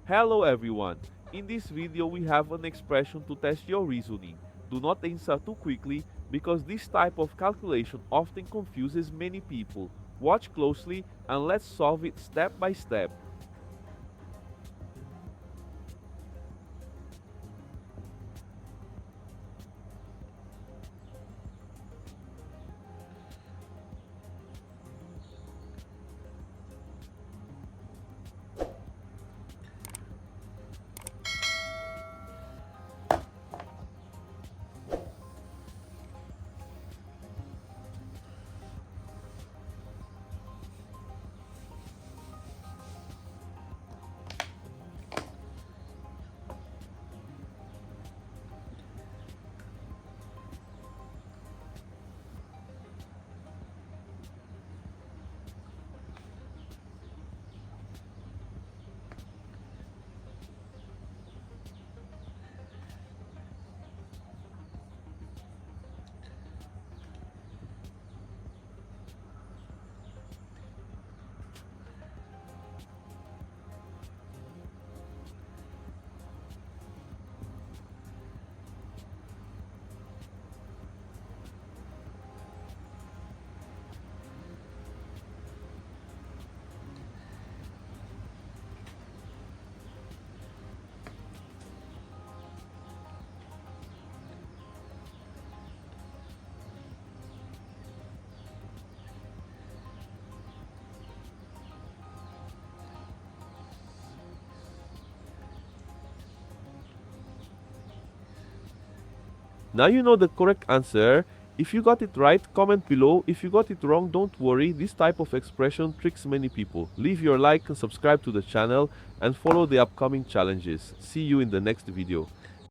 Hello everyone, in this video we have an expression to test your reasoning. Do not answer too quickly because this type of calculation often confuses many people. Watch closely and let's solve it step by step. Now you know the correct answer. If you got it right, comment below. If you got it wrong, don't worry. This type of expression tricks many people. Leave your like and subscribe to the channel and follow the upcoming challenges. See you in the next video.